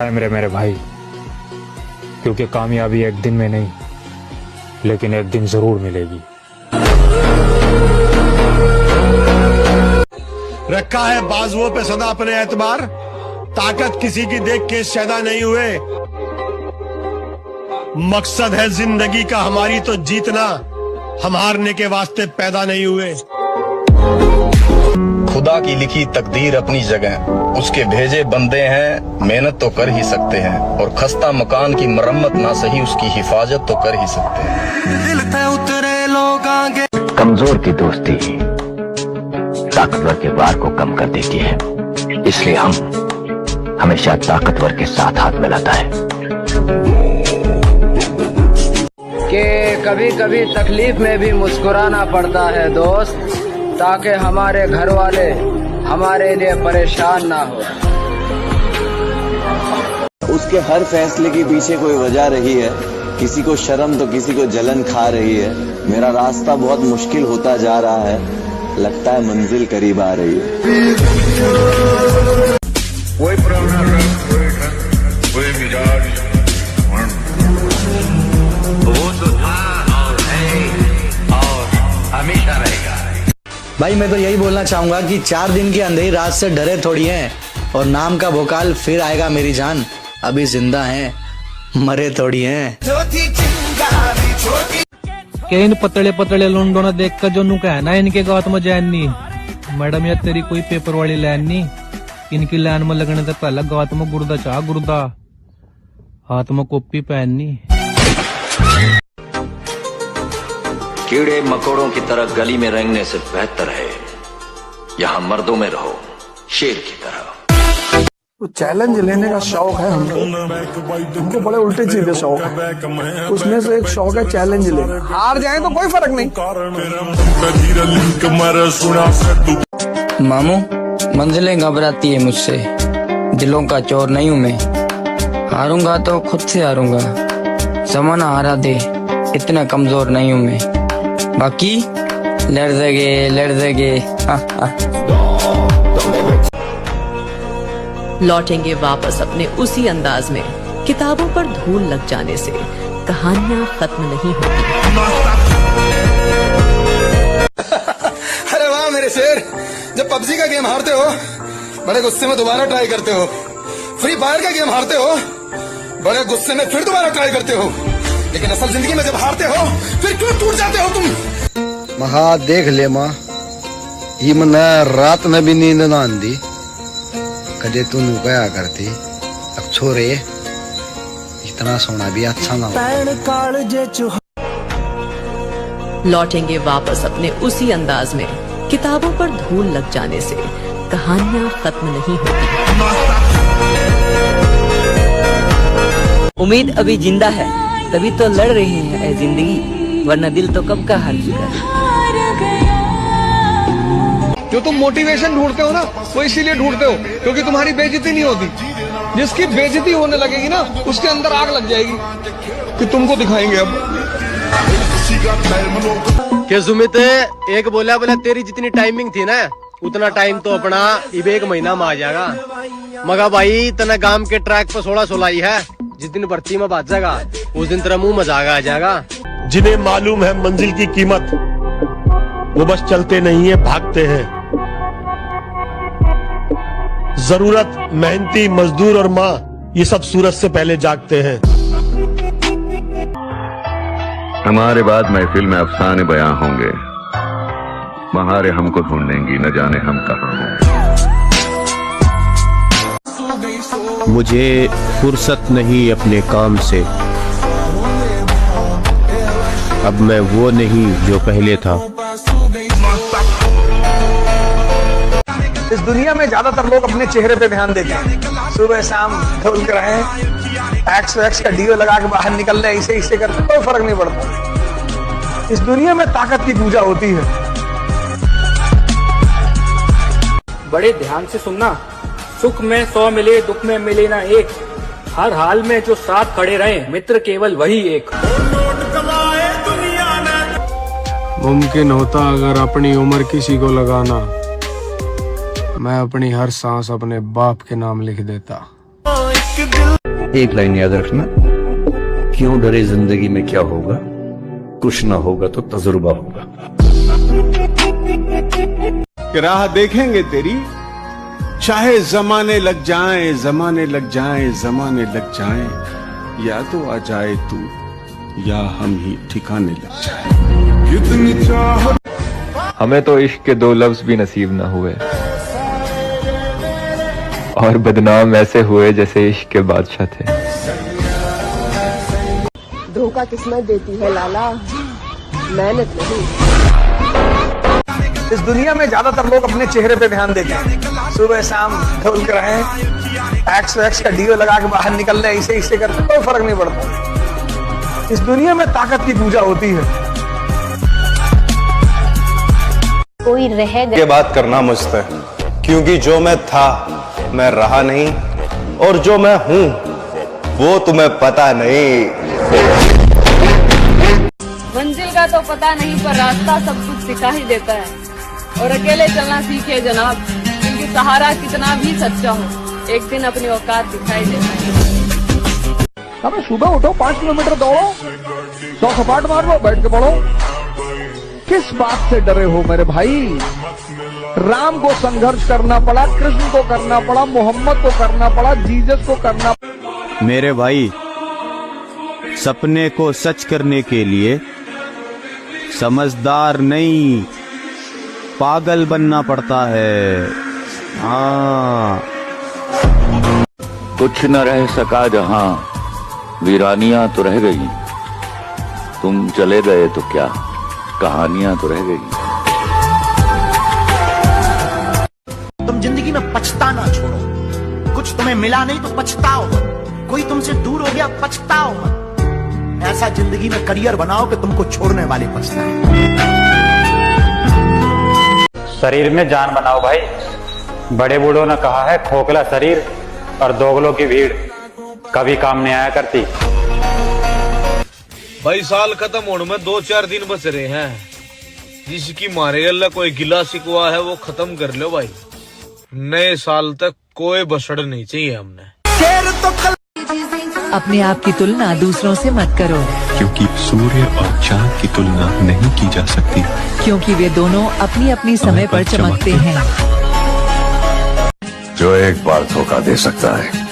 है मेरे भाई, क्योंकि कामयाबी एक दिन में नहीं लेकिन एक दिन जरूर मिलेगी। रखा है बाजुओं पे सदा अपने एतबार, ताकत किसी की देख के शैदा नहीं हुए। मकसद है जिंदगी का हमारी तो जीतना, हम हारने के वास्ते पैदा नहीं हुए। खुदा की लिखी तकदीर अपनी जगह, उसके भेजे बंदे हैं, मेहनत तो कर ही सकते हैं। और खस्ता मकान की मरम्मत ना सही, उसकी हिफाजत तो कर ही सकते हैं। दिल पे उतरे लोग आगे। कमजोर की दोस्ती ताकतवर के वार को कम कर देती है, इसलिए हम हमेशा ताकतवर के साथ हाथ मिलाता है। कि कभी कभी तकलीफ में भी मुस्कुराना पड़ता है दोस्त, ताकि हमारे घर वाले हमारे लिए परेशान ना हो। उसके हर फैसले के पीछे कोई वजह रही है, किसी को शर्म तो किसी को जलन खा रही है। मेरा रास्ता बहुत मुश्किल होता जा रहा है, लगता है मंजिल करीब आ रही है। कोई पुराना रंग, कोई ढंग, कोई मिजाज, वो तो था और है और हमेशा रहेगा। भाई मैं तो यही बोलना चाहूंगा कि 4 दिन की अंधेरी रात से डरे थोड़ी हैं, और नाम का भोकाल फिर आएगा मेरी जान। अभी जिंदा हैं, मरे थोड़ी हैं। के इन पतले पतले लुंडों ने देख कर जो नु कहना है इनके गात में जैन नी। मैडम यार तेरी कोई पेपर वाली लाइन नहीं, इनकी लाइन में लगने तक पहला गात में गुर्दा चाह गुर्दा, हाथ में कॉपी पहननी। कीड़े मकोड़ों की तरह गली में रेंगने से बेहतर है यहाँ मर्दों में रहो शेर की तरह। तो चैलेंज लेने का शौक है हमको बड़े उल्टे सीधे शौक है। उसमें से एक शौक है चैलेंज लेना, हार जाए तो कोई फर्क नहीं। मामू मंजिलें घबराती है मुझसे, दिलों का चोर नहीं हूँ मैं। हारूंगा तो खुद से हारूंगा, जमाना हारा दे, इतना कमजोर नहीं हूँ मैं। बाकी लड़ देंगे। लौटेंगे वापस अपने उसी अंदाज में, किताबों पर धूल लग जाने से कहानियां खत्म नहीं होती। अरे वाह मेरे शेर, जब पबजी का गेम हारते हो बड़े गुस्से में दोबारा ट्राई करते हो, फ्री फायर का गेम हारते हो बड़े गुस्से में फिर दोबारा ट्राई करते हो, लेकिन असल जिंदगी में जब हारते हो फिर क्यों टूट जाते हो तुम? महा देख ले माँ, ये मन रात में भी नींद ना आंदी, कदे तू क्या करती। अब छोरे इतना सोना भी अच्छा ना हो। लौटेंगे वापस अपने उसी अंदाज में, किताबों पर धूल लग जाने से कहानियां खत्म नहीं होती। उम्मीद अभी जिंदा है, तभी तो लड़ रहे हैं ऐ जिंदगी, वरना दिल तो कब का हार चुका है। जो तुम मोटिवेशन ढूंढते हो ना, वो इसीलिए ढूंढते हो क्योंकि तुम्हारी बेइज्जती नहीं होती। जिसकी बेइज्जती होने लगेगी ना, उसके अंदर आग लग जाएगी कि तुमको दिखाएंगे अब। क्या सुमित एक बोला तेरी जितनी टाइमिंग थी ना, उतना टाइम तो अपना इब 1 महीना में आ जाएगा। मगा भाई तना गांव के ट्रैक पर 16 ही है, जिस दिन भर्ती में बात जाएगा उस दिन तेरा मुंह मजाक आ जाएगा। जिन्हें मालूम है मंजिल की कीमत, वो बस चलते नहीं है भागते हैं। जरूरत मेहनती मजदूर और माँ, ये सब सूरज से पहले जागते हैं। हमारे बाद महफिल में अफसाने बयां होंगे, बहारें हमको ढूंढेंगी, न जाने हम कहाँ होंगे। मुझे फुर्सत नहीं अपने काम से, अब मैं वो नहीं जो पहले था। इस दुनिया में ज्यादातर लोग अपने चेहरे पे ध्यान देते हैं, सुबह शाम धुल कर रहे हैं, एक्स का डीओ लगा के बाहर निकल रहे, इसे करते कोई फर्क नहीं पड़ता। इस दुनिया में ताकत की पूजा होती है। बड़े ध्यान से सुनना, सुख में 100 मिले, दुख में मिले ना एक, हर हाल में जो साथ खड़े रहे, मित्र केवल वही एक। मुमकिन होता अगर अपनी उम्र किसी को लगाना, मैं अपनी हर सांस अपने बाप के नाम लिख देता। एक लाइन याद रखना, क्यों डरे जिंदगी में क्या होगा, कुछ ना होगा तो तजुर्बा होगा। राह देखेंगे तेरी, चाहे जमाने लग जाएं, जमाने लग जाएं, जमाने लग जाएं, या तो आ जाए तू या हम ही ठिकाने लग जाएं। कितनी चाह हमें तो इश्क के 2 लफ्ज भी नसीब न हुए और बदनाम ऐसे हुए जैसे इश्क के बादशाह थे। धोखा किस्मत देती है लाला, मेहनत नहीं। इस दुनिया में ज्यादातर लोग अपने चेहरे पे ध्यान देते हैं, सुबह शाम धुल कर रहे एक्स वैक्स का डीओ लगा के बाहर निकल रहे, इसे इसे करते कोई फर्क नहीं पड़ता। इस दुनिया में ताकत की पूजा होती है। कोई रह ये बात करना मुझसे, क्योंकि जो मैं था मैं रहा नहीं, और जो मैं हूं वो तुम्हें पता नहीं। मंजिल का तो पता नहीं, पर रास्ता सब कुछ सिखा ही देता है। और अकेले चलना सीखे जनाब, क्योंकि सहारा कितना भी सच्चा हो, एक दिन अपनी औकात दिखाई देता है। हमें सुबह उठो, 5 किलोमीटर दौड़ो, 100 सपाट मार लो, बैठ के पढ़ो। किस बात से डरे हो मेरे भाई? राम को संघर्ष करना पड़ा, कृष्ण को करना पड़ा, मोहम्मद को करना पड़ा, जीसस को करना। मेरे भाई, सपने को सच करने के लिए समझदार नहीं, पागल बनना पड़ता है। हाँ, कुछ न रह सका जहां, वीरानियां तो रह गई। तुम चले गए तो क्या, कहानियां तो रह गई। तुम जिंदगी में पछताना छोड़ो। कुछ तुम्हें मिला नहीं तो पछताओ मत। कोई तुमसे दूर हो गया, पछताओ मत। ऐसा जिंदगी में करियर बनाओ कि तुमको छोड़ने वाले पछताए। शरीर में जान बनाओ भाई। बड़े बूढ़ों ने कहा है, खोखला शरीर और दोगलों की भीड़ कभी काम नहीं आया करती। भाई साल खत्म होने में 2-4 दिन बच रहे हैं। जिसकी मारे अल्लाह कोई गिला शिकवा है वो खत्म कर लो भाई। नए साल तक कोई बसड़ नहीं चाहिए हमने। अपने आप की तुलना दूसरों से मत करो, क्योंकि सूर्य और चांद की तुलना नहीं की जा सकती, क्योंकि वे दोनों अपनी अपनी समय पर चमकते हैं। जो एक बार धोखा दे सकता है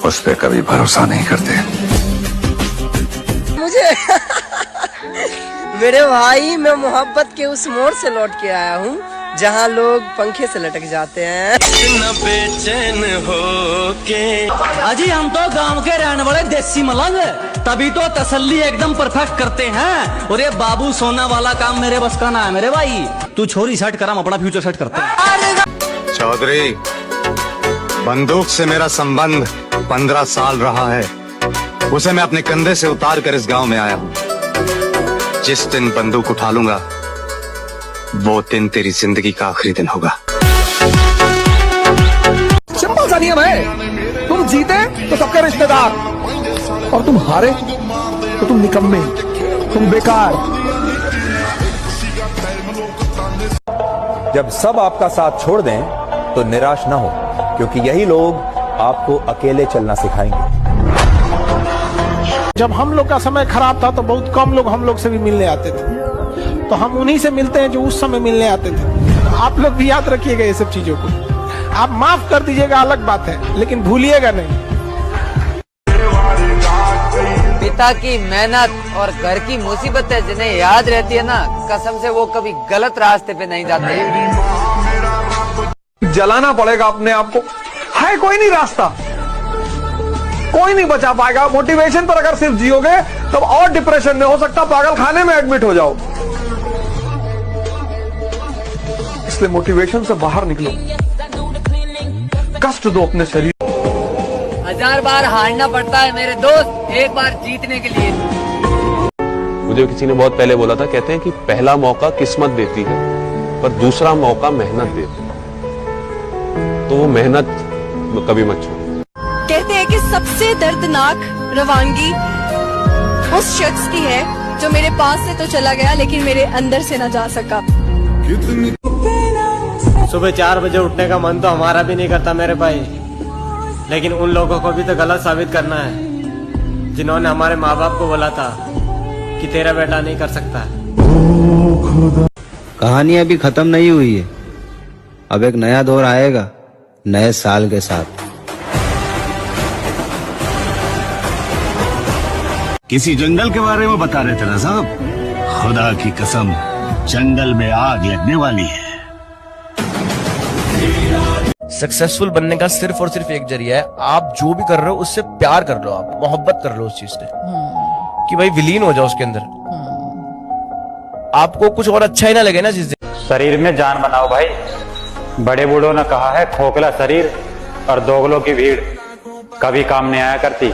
उस पे कभी भरोसा नहीं करते। मुझे मेरे भाई, मैं मोहब्बत के उस मोड़ से लौट के आया हूँ जहाँ लोग पंखे से लटक जाते हैं। बेचैन होके अजी हम तो गांव के रहने वाले देसी मलंग, तभी तो तसल्ली एकदम परफेक्ट करते हैं। और ये बाबू सोना वाला काम मेरे बस का ना है मेरे भाई। तू छोरी सेट कर, हम अपना फ्यूचर सेट करते हैं। चौधरी, बंदूक से मेरा संबंध 15 साल रहा है। उसे मैं अपने कंधे से उतार कर इस गांव में आया हूँ। जिस दिन बंदूक उठा लूंगा वो दिन तेरी जिंदगी का आखिरी दिन होगा। सिंपल सा नियम है, तुम जीते तो सबके रिश्तेदार, और तुम हारे तो तुम निकम्मे, तुम बेकार। जब सब आपका साथ छोड़ दें तो निराश ना हो, क्योंकि यही लोग आपको अकेले चलना सिखाएंगे। जब हम लोग का समय खराब था तो बहुत कम लोग हम लोग से भी मिलने आते थे, तो हम उन्हीं से मिलते हैं जो उस समय मिलने आते थे। तो आप लोग भी याद रखिएगा ये सब चीजों को। आप माफ कर दीजिएगा, अलग बात है, लेकिन भूलिएगा नहीं। पिता की मेहनत और घर की मुसीबतें जिन्हें याद रहती है ना, कसम से वो कभी गलत रास्ते पे नहीं जाते। जलाना पड़ेगा अपने आप को, है कोई नहीं रास्ता, कोई नहीं बचा पाएगा। मोटिवेशन पर अगर सिर्फ जियोगे तब और डिप्रेशन में हो सकता, पागल खाने में एडमिट हो जाओ। इसलिए मोटिवेशन से बाहर निकलो, कष्ट दो अपने शरीर। 1000 बार हारना पड़ता है मेरे दोस्त, एक बार जीतने के लिए। मुझे किसी ने बहुत पहले बोला था, कहते हैं कि पहला मौका किस्मत देती है पर दूसरा मौका मेहनत देती है। तो वो मेहनत कभी मत छोड़ो। कहते हैं कि सबसे दर्दनाक रवानगी उस शख्स की है जो मेरे पास से तो चला गया लेकिन मेरे अंदर से ना जा सका। सुबह 4 बजे उठने का मन तो हमारा भी नहीं करता मेरे भाई, लेकिन उन लोगों को भी तो गलत साबित करना है जिन्होंने हमारे माँ बाप को बोला था कि तेरा बेटा नहीं कर सकता। कहानी अभी खत्म नहीं हुई है, अब एक नया दौर आएगा नए साल के साथ। किसी जंगल के बारे में बता रहे थे ना साहब, खुदा की कसम जंगल में आग लगने वाली है। सक्सेसफुल बनने का सिर्फ और सिर्फ एक जरिया है, आप जो भी कर रहे हो उससे प्यार कर लो, आप मोहब्बत कर लो उस चीज से कि भाई विलीन हो जाओ उसके अंदर, आपको कुछ और अच्छा ही ना लगे ना जिस दिन। शरीर में जान बनाओ भाई, बड़े बूढ़ों ने कहा है खोखला शरीर और दोगलों की भीड़ कभी काम नहीं आया करती।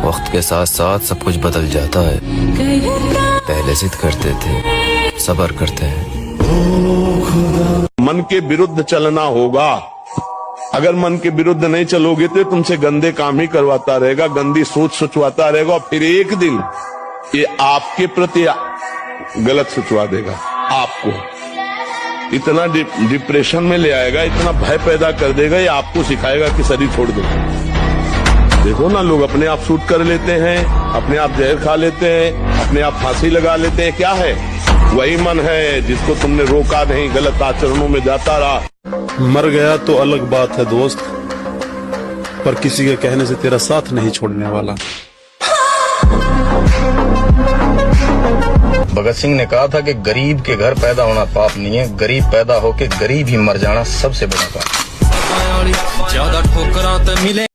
वक्त के साथ साथ सब कुछ बदल जाता है, पहले जिद करते थे, सब्र करते हैं। मन के विरुद्ध चलना होगा। अगर मन के विरुद्ध नहीं चलोगे तो तुमसे गंदे काम ही करवाता रहेगा, गंदी सोच सोचवाता रहेगा, और फिर एक दिन ये आपके प्रति गलत सोचवा देगा, आपको इतना डिप्रेशन में ले आएगा, इतना भय पैदा कर देगा, ये आपको सिखाएगा कि शरीर छोड़ दो। देखो ना, लोग अपने आप शूट कर लेते हैं, अपने आप जहर खा लेते हैं, अपने आप फांसी लगा लेते हैं। क्या है? वही मन है जिसको तुमने रोका नहीं, गलत आचरणों में जाता रहा। मर गया तो अलग बात है दोस्त, पर किसी के कहने से तेरा साथ नहीं छोड़ने वाला। भगत सिंह ने कहा था कि गरीब के घर पैदा होना पाप नहीं है, गरीब पैदा होके गरीब ही मर जाना सबसे बड़ा पाप। ज्यादा ठोकरा तो मिले।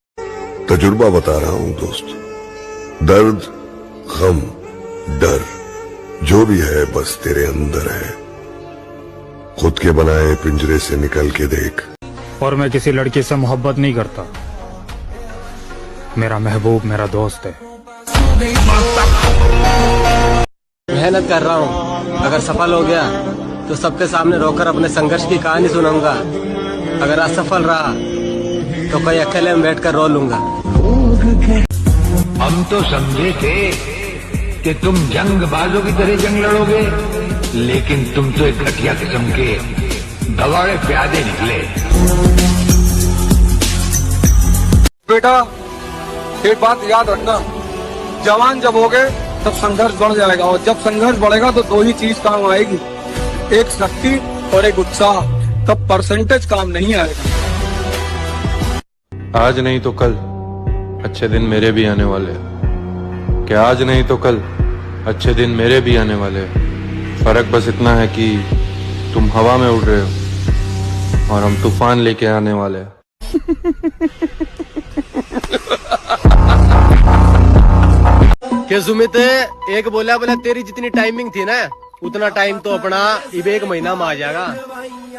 तजुर्बा बता रहा हूँ दोस्त, दर्द, गम, डर जो भी है बस तेरे अंदर है। खुद के बनाए पिंजरे से निकल के देख। और मैं किसी लड़की से मोहब्बत नहीं करता, मेरा महबूब मेरा दोस्त है। मेहनत कर रहा हूँ, अगर सफल हो गया तो सबके सामने रोकर अपने संघर्ष की कहानी सुनाऊंगा, अगर असफल रहा तो कोई अकेले में बैठकर रो लूंगा। हम तो समझे थे कि तुम जंगबाजों की तरह जंग लड़ोगे, लेकिन तुम तो एक घटिया किस्म के भगौड़े प्यादे निकले। बेटा एक बात याद रखना, जवान जब होगे तब संघर्ष बढ़ जाएगा, और जब संघर्ष बढ़ेगा तो दो ही चीज काम आएगी, एक शक्ति और एक उत्साह। तब परसेंटेज काम नहीं आएगा। आज नहीं तो कल अच्छे दिन मेरे भी आने वाले हैं, कि आज नहीं तो कल अच्छे दिन मेरे भी आने वाले हैं। फर्क बस इतना है कि तुम हवा में उड़ रहे हो और हम तूफान लेके आने वाले हैं। क्या सुमित, एक बोला तेरी जितनी टाइमिंग थी ना उतना टाइम तो अपना इब एक महीना में आ जाएगा।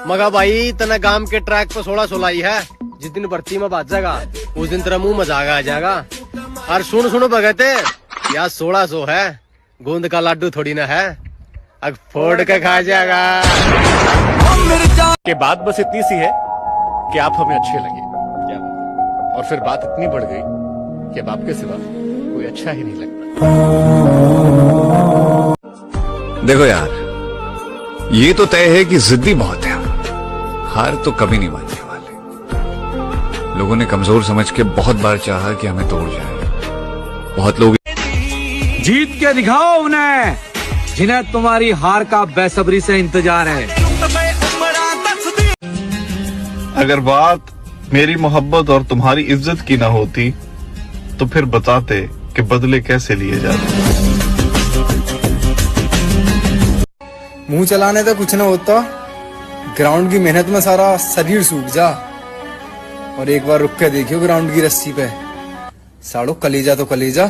मगर भाई तना गांव के ट्रैक पर 16 आई है, जिस दिन भर्ती में बात जाएगा उस दिन तेरा मुंह मजाक आ जाएगा। और सुनो भगते, यार 1600 है, गोंद का लड्डू थोड़ी ना है, अब फोड़ के खा जाएगा। के बाद बस इतनी सी है कि आप हमें अच्छे लगे, और फिर बात इतनी बढ़ गई कि अब आपके सिवा कोई अच्छा ही नहीं लगता। देखो यार, ये तो तय है कि जिद्दी बहुत है, हार तो कभी नहीं मानने वाले। लोगों ने कमजोर समझ के बहुत बार चाहा कि हमें तोड़ जाए। बहुत लोग जीत के दिखाओ उन्हें जिन्हें तुम्हारी हार का बेसब्री से इंतजार है। अगर बात मेरी मोहब्बत और तुम्हारी इज्जत की ना होती तो फिर बताते कि बदले कैसे लिए जाते। मुंह चलाने तो कुछ ना होता, ग्राउंड की मेहनत में सारा शरीर सूख जा, और एक बार रुक के देखियो ग्राउंड की रस्सी पे, साड़ो कलेजा तो कलेजा,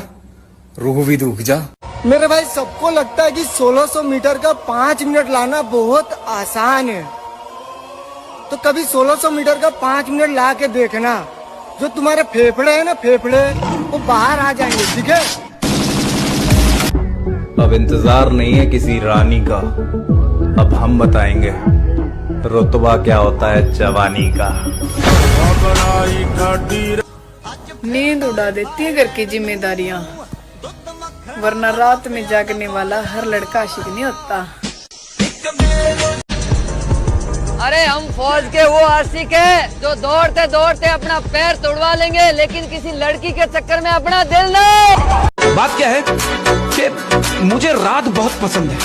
रूह भी दुख जा। मेरे भाई सबको लगता है कि 1600 मीटर का 5 मिनट लाना बहुत आसान है, तो कभी 1600 मीटर का 5 मिनट ला के देखना, जो तुम्हारे फेफड़े हैं ना, फेफड़े वो बाहर आ जाएंगे, ठीक है। अब इंतजार नहीं है किसी रानी का, अब हम बताएंगे रुतबा क्या होता है जवानी का। नींद उड़ा देती है घर की जिम्मेदारियां, वरना रात में जागने वाला हर लड़का आशिक नहीं होता। अरे हम फौज के वो आशिक है जो दौड़ते दौड़ते अपना पैर तोड़वा लेंगे, लेकिन किसी लड़की के चक्कर में अपना दिल नहीं। बात क्या है कि मुझे रात बहुत पसंद है,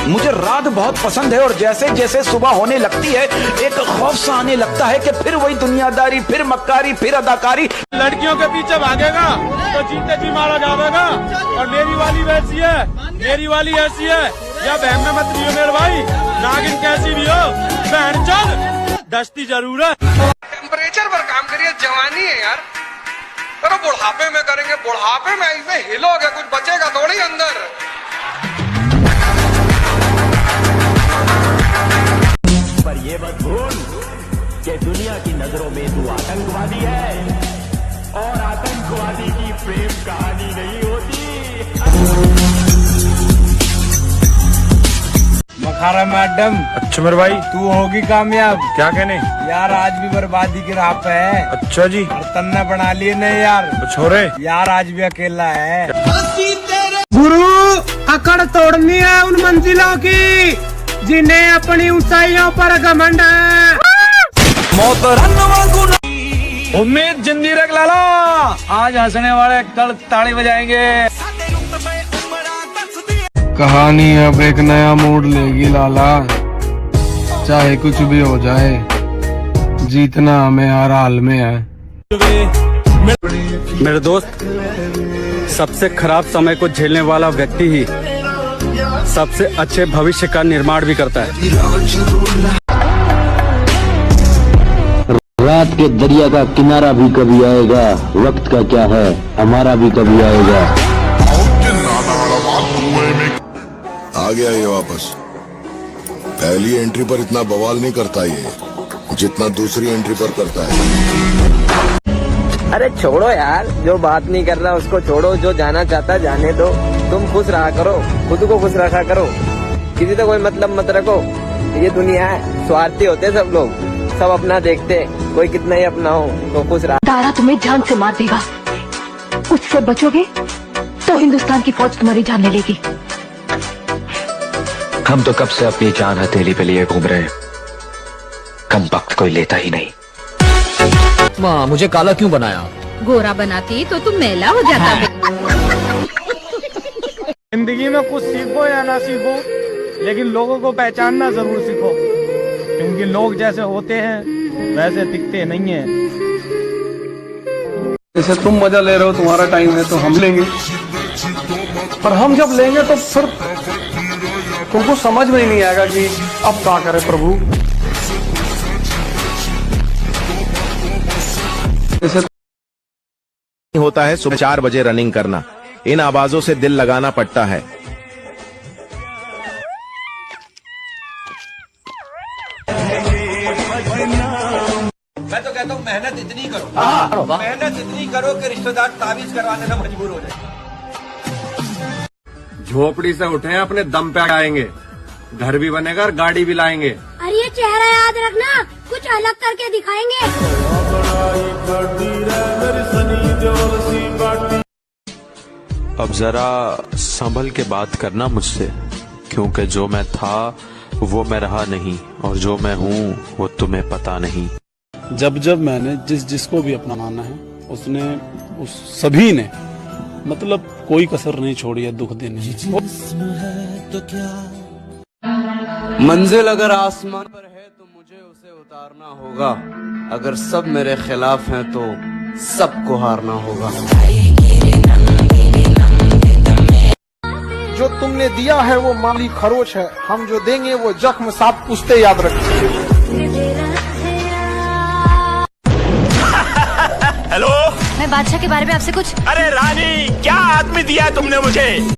मुझे रात बहुत पसंद है, और जैसे जैसे सुबह होने लगती है एक खौफ सा आने लगता है कि फिर वही दुनियादारी, फिर मक्कारी, फिर अदाकारी। लड़कियों के पीछे भागेगा तो जीते जी मारा जाएगा। और मेरी वाली वैसी है, मेरी वाली ऐसी है, या बहन में मत लियो मेरे भाई, नागिन कैसी भी हो बहन चल दस्ती जरूर है। टेम्परेचर पर काम करिए, जवानी है यार, अरे बुढ़ापे में करेंगे, बुढ़ापे में ऐसे हिलोगे कुछ बचेगा थोड़ी अंदर। पर ये मत भूल कि दुनिया की नजरों में तू आतंकवादी है, और आतंकवादी की प्रेम कहानी नहीं होती। मखारा मैडम, अच्छा मेरे भाई, तू होगी कामयाब। क्या कहने यार आज भी बर्बादी की राह पे है। अच्छा जी, और तन्ने बना लिए नहीं यार, छोरे यार आज भी अकेला है। गुरु अकड़ तोड़नी है उन मंजिलों की जिन्हें अपनी ऊंचाइयों पर घमंड है। उम्मीद जिंदगी रख लाला, आज हंसने वाले कल ताली बजाएंगे। कहानी अब एक नया मोड़ लेगी लाला, चाहे कुछ भी हो जाए, जीतना हमें हर हाल में है। मेरे दोस्त, सबसे खराब समय को झेलने वाला व्यक्ति ही सबसे अच्छे भविष्य का निर्माण भी करता है। रात के दरिया का किनारा भी कभी आएगा, वक्त का क्या है हमारा भी कभी आएगा। आ गया ये वापस। पहली एंट्री पर इतना बवाल नहीं करता ये, जितना दूसरी एंट्री पर करता है। अरे छोड़ो यार, जो बात नहीं कर रहा उसको छोड़ो, जो जाना चाहता जाने दो। तुम खुश रहा करो, खुद को खुश रखा करो, किसी से कोई मतलब मत रखो। ये दुनिया है, स्वार्थी होते सब लोग, सब अपना देखते, कोई कितना ही अपना हो तो खुश रहा। तारा तुम्हें जान से मार देगा, उससे बचोगे तो हिंदुस्तान की फौज तुम्हारी जान ले लेगी। हम तो कब से अपनी जान हथेली पे लिए घूम रहे हैं, कम वक्त कोई लेता ही नहीं। माँ मुझे काला क्यों बनाया? गोरा बनाती तो तुम मैला हो जाता। जिंदगी में कुछ सीखो या ना सीखो, लेकिन लोगों को पहचानना जरूर सीखो, क्योंकि लोग जैसे होते हैं वैसे दिखते नहीं है। जैसे तुम मजा ले रहे हो, तुम्हारा टाइम है तो हम लेंगे, पर हम जब लेंगे तो फिर तुमको समझ में ही नहीं आएगा कि अब क्या करे प्रभु। होता है सुबह 4 बजे रनिंग करना, इन आवाजों से दिल लगाना पड़ता है। मैं तो कहता हूँ मेहनत इतनी करो, मेहनत इतनी करो कि रिश्तेदार ताबीज करवाने में मजबूर हो जाए। झोपड़ी से उठे अपने दम पे आएंगे, घर भी बनेगा और गाड़ी भी लाएंगे। अरे ये चेहरा याद रखना, कुछ अलग करके दिखाएंगे। अब जरा संभल के बात करना मुझसे, क्योंकि जो मैं था वो मैं रहा नहीं, और जो मैं हूँ वो तुम्हें पता नहीं। जब जब मैंने जिसको भी अपना माना है, उसने उस सभी ने मतलब कोई कसर नहीं छोड़ी है दुख देने की। मंजिल अगर आसमान पर है तो मुझे उसे उतारना होगा, अगर सब मेरे खिलाफ हैं तो सबको हारना होगा। जो तुमने दिया है वो माली खरोच है, हम जो देंगे वो जख्म साफ पूछते याद रखें। हेलो, मैं बादशाह के बारे में आपसे कुछ। अरे रानी, क्या आदमी दिया तुमने मुझे?